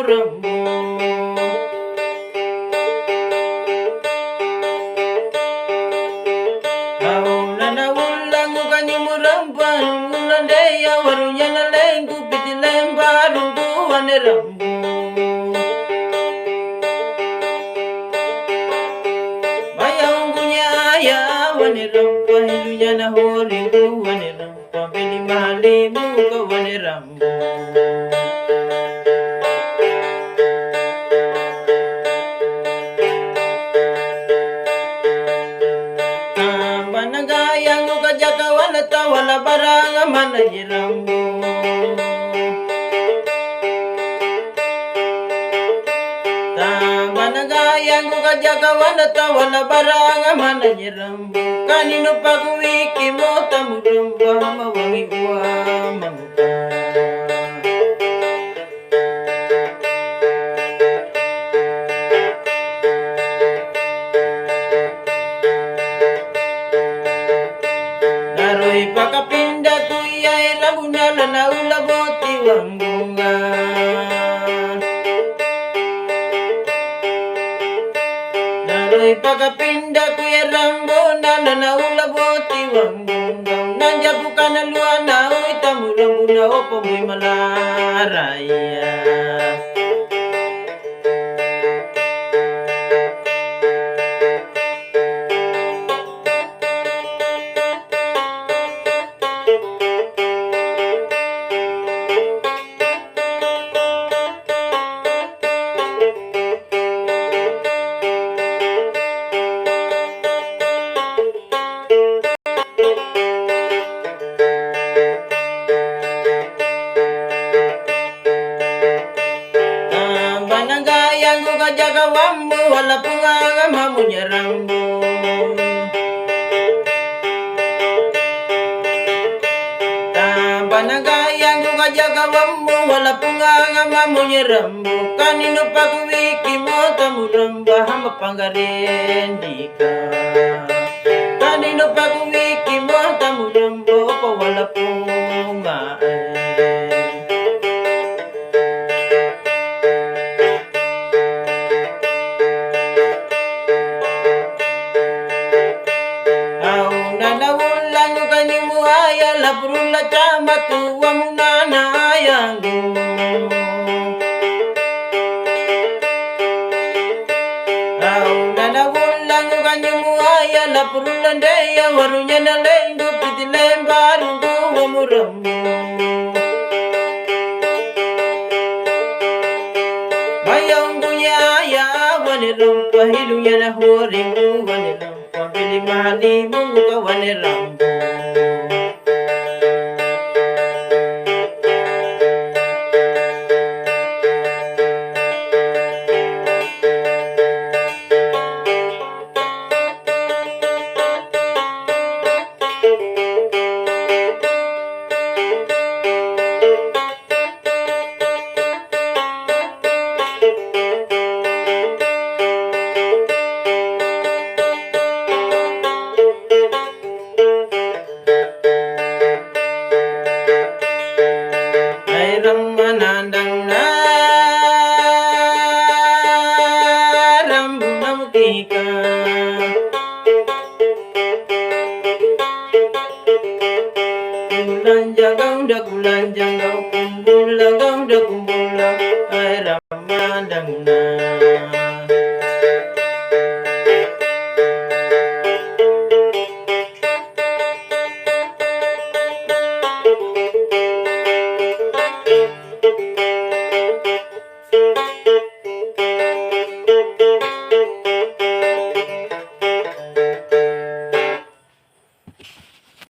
tamurambo. Aula na ulang kanimuramba ulande ya warunya na lengu pitilemba rungu wanerambo. Mayanggunya ya wanerambo ilunya na horingu wanerambo beli mahalimu ka wanerambo. Banagayang ukajaka wala tawala baranga manajirambo. Banagayang ukajaka wala tawala baranga manajirambo. Kanino pagwiki mo tamuramba mawangi uwa mamuka. Pakapinda kuya labunala na ulaboti wangunga. Naroy pakapinda kuya rambonala na ulaboti wangunga. Nanja bukan na luana uy tamurambu na opo muy malaraya. Banagayang ukajaka wambo wala pungaga mamunya rambo. Banagayang ukajaka wambo wala pungaga mamunya rambo. Kanino pagwiki mo tamuramba hamba pangarendika. Kanino pagwiki mo tamurambo pa wala pungaga. Nanawulang kanyimu ay labrula chamatu wamunana ayangu. Nanawulang kanyimu ay labrula ndeya warunya na lengu pitilemba rungu wamurambu. Mayanggunya ya wanerampa hilunya na horingu wanerampa. Pabili mahali mungu ka wanerambo. Manandang na rambu namukika. Kulanjang da kulanjang kumbula gauda kumbula ay ramandang na.